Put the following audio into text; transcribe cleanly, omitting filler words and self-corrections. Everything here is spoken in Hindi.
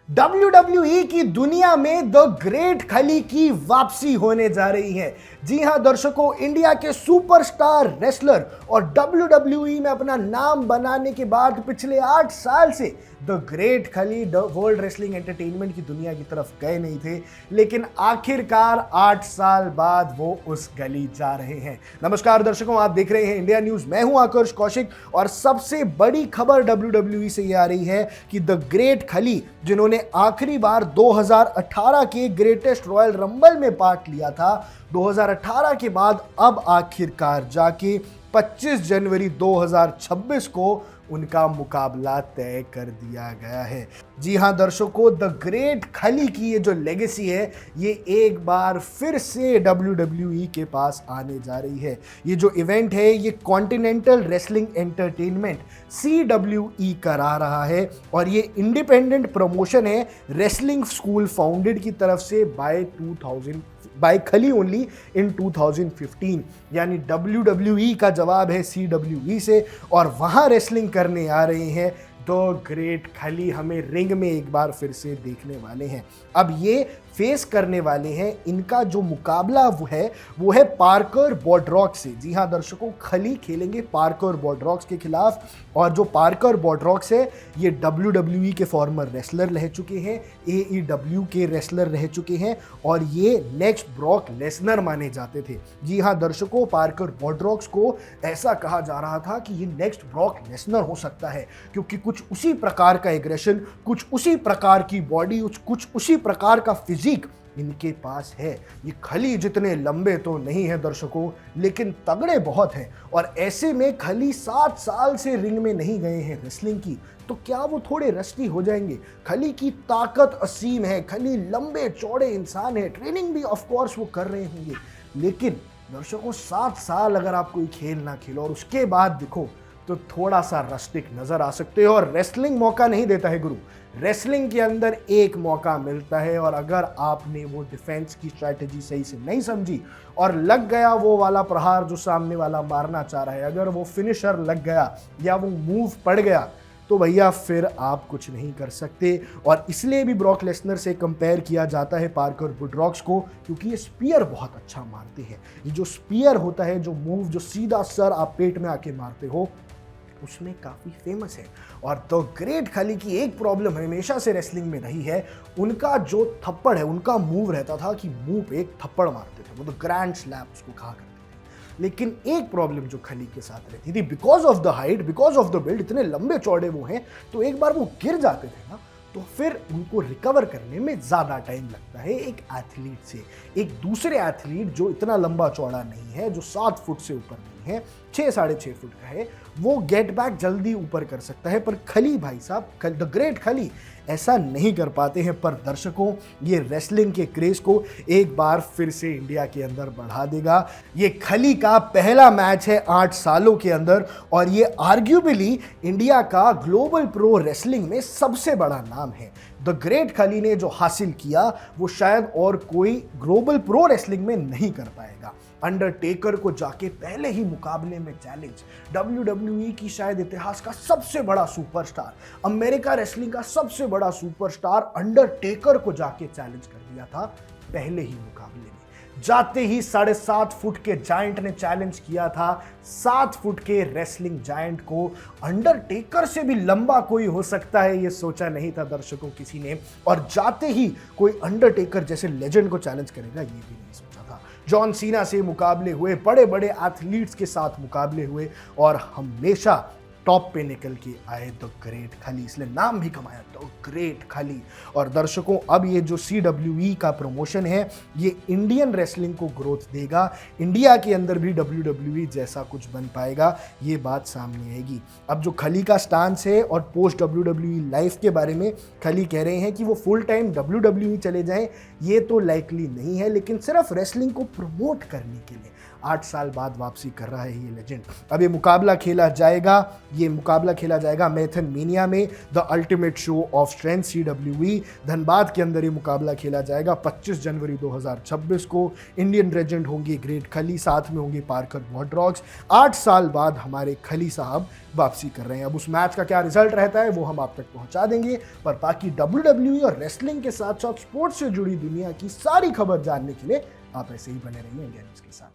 WWE की दुनिया में द ग्रेट खली की वापसी होने जा रही है। जी हां दर्शकों, इंडिया के सुपरस्टार रेसलर और WWE में अपना नाम बनाने के बाद पिछले 8 साल से द ग्रेट खली वर्ल्ड रेसलिंग एंटरटेनमेंट की दुनिया की तरफ गए नहीं थे, लेकिन आखिरकार 8 साल बाद वो उस गली जा रहे हैं। नमस्कार दर्शकों, आप देख रहे हैं इंडिया न्यूज। मैं हूं आकर्ष कौशिक और सबसे बड़ी खबर WWE से ये आ रही है कि द ग्रेट खली, जिन्होंने आखिरी बार 2018 के ग्रेटेस्ट रॉयल रंबल में पार्ट लिया था, 2018 के बाद अब आखिरकार जाके 25 जनवरी 2026 को उनका मुकाबला तय कर दिया गया है। जी हां दर्शकों, द ग्रेट खली की ये जो लेगेसी है, ये एक बार फिर से WWE के पास आने जा रही है। ये जो इवेंट है, ये कॉन्टिनेंटल रेसलिंग एंटरटेनमेंट CWE करा रहा है और ये इंडिपेंडेंट प्रमोशन है रेसलिंग स्कूल फाउंडेड की तरफ से बाय खली ओनली इन 2015। यानी WWE का जवाब है CWE से और वहां रेसलिंग करने आ रहे हैं द ग्रेट खली। हमें रिंग में एक बार फिर से देखने वाले हैं। अब ये फेस करने वाले हैं, इनका जो मुकाबला वो है पार्कर बॉड्रॉक्स से। जी हाँ दर्शकों, खली खेलेंगे पार्कर बॉड्रॉक्स के खिलाफ। और जो पार्कर बॉड्रॉक्स है, ये WWE के फॉर्मर रेसलर रह चुके हैं, AEW के रेसलर रह चुके हैं और ये नेक्स्ट ब्रॉक लेसनर माने जाते थे। जी हाँ दर्शकों, पार्कर बॉड्रॉक्स को ऐसा कहा जा रहा था कि ये नेक्स्ट ब्रॉक लेसनर हो सकता है, क्योंकि कुछ उसी प्रकार का एग्रेशन, कुछ उसी प्रकार की बॉडी, कुछ उसी प्रकार का फिजिक इनके पास है। ये खली जितने लंबे तो नहीं है दर्शकों, लेकिन तगड़े बहुत हैं। और ऐसे में खली 7 साल से रिंग में नहीं गए हैं रेसलिंग की, तो क्या वो थोड़े रस्टी हो जाएंगे? खली की ताकत असीम है, खली लंबे चौड़े इंसान है, ट्रेनिंग भी ऑफ कोर्स वो कर रहे होंगे। लेकिन दर्शकों, 7 साल अगर आप कोई खेल ना खेलो और उसके बाद दिखो, तो थोड़ा सा रस्टिक नजर आ सकते हो। और रेसलिंग मौका नहीं देता है गुरु, रेसलिंग के अंदर एक मौका मिलता है। और अगर आपने वो डिफेंस की स्ट्रैटेजी सही से नहीं समझी और लग गया वो वाला प्रहार जो सामने वाला मारना चाह रहा है, अगर वो फिनिशर लग गया या वो मूव पड़ गया, तो भैया फिर आप कुछ नहीं कर सकते। और इसलिए भी ब्रॉक लेसनर से कंपेयर किया जाता है पार्कर बॉड्रॉक्स को, क्योंकि ये स्पीयर बहुत अच्छा मारते हैं। ये जो स्पीयर होता है, जो मूव, जो सीधा सर आप पेट में आके मारते हो, उसमें काफ़ी फेमस है। और द ग्रेट खली की एक प्रॉब्लम हमेशा से रेसलिंग में रही है, उनका जो थप्पड़ है, उनका मूव रहता था कि मुंह पे एक थप्पड़ मारते थे, वो तो ग्रैंड स्लैप उसको कहा करते थे। लेकिन एक प्रॉब्लम जो खली के साथ रहती थी, because of the height, because of the build, इतने लंबे चौड़े वो हैं, तो एक बार वो गिर जाते थे ना, तो फिर उनको रिकवर करने में ज़्यादा टाइम लगता है एक एथलीट से। एक दूसरे एथलीट जो इतना लंबा चौड़ा नहीं है, जो 7 फुट से ऊपर नहीं है, 6 साढ़े 6 फुट का है, वो गेट बैक जल्दी ऊपर कर सकता है। पर खली भाई साहब, द ग्रेट खली ऐसा नहीं कर पाते हैं। पर दर्शकों, ये रेसलिंग के क्रेज को एक बार फिर से इंडिया के अंदर बढ़ा देगा। ये खली का पहला मैच है 8 सालों के अंदर और ये आर्ग्यूबली इंडिया का ग्लोबल प्रो रेसलिंग में सबसे बड़ा नाम है। द ग्रेट खली ने जो हासिल किया, वो शायद और कोई ग्लोबल प्रो रेसलिंग में नहीं कर पाएगा। अंडरटेकर को जाके पहले ही मुकाबले में चैलेंज, WWE की शायद इतिहास का सबसे बड़ा सुपरस्टार, अमेरिका रेसलिंग का सबसे बड़ा सुपरस्टार अंडरटेकर को जाके चैलेंज कर दिया था पहले ही मुकाबले में। जाते ही 7.5 फुट के जायंट ने चैलेंज किया था 7 फुट के रेसलिंग जायंट को। अंडरटेकर से भी लंबा कोई हो सकता है, ये सोचा नहीं था दर्शकों किसी ने। और जाते ही कोई अंडरटेकर जैसे लेजेंड को चैलेंज करेगा, ये भी नहीं सोचा था। जॉन सीना से मुकाबले हुए, बड़े बड़े एथलीट्स के साथ मुकाबले हुए और हमेशा टॉप पे निकल के आए द ग्रेट खली, इसलिए नाम भी कमाया द ग्रेट खली। और दर्शकों, अब ये जो CWE का प्रमोशन है, ये इंडियन रेसलिंग को ग्रोथ देगा। इंडिया के अंदर भी WWE जैसा कुछ बन पाएगा, ये बात सामने आएगी। अब जो खली का स्टांस है और पोस्ट WWE लाइफ के बारे में खली कह रहे हैं कि वो फुल टाइम WWE चले जाएं, ये तो लाइकली नहीं है, लेकिन सिर्फ रेसलिंग को प्रमोट करने के लिए 8 साल बाद वापसी कर रहा है ये लेजेंड। अब ये मुकाबला खेला जाएगा मैथन मीनिया में, the ultimate show off strength CWE Dhanbad के अंदर ये मुकाबला खेला जाएगा 25 जनवरी 2026 को। इंडियन लेजेंड होंगे ग्रेट खली, साथ में होंगे पार्कर वॉर्ड्रॉक्स। 8 साल बाद हमारे खली साहब वापसी कर रहे हैं। अब उस मैच का क्या रिजल्ट रहता है वो हम आप तक पहुंचा देंगे, पर बाकी WWE और रेसलिंग के साथ साथ स्पोर्ट्स से जुड़ी दुनिया की सारी खबर जानने के लिए आप ऐसे ही बने रहिए इंडिया न्यूज़ के साथ।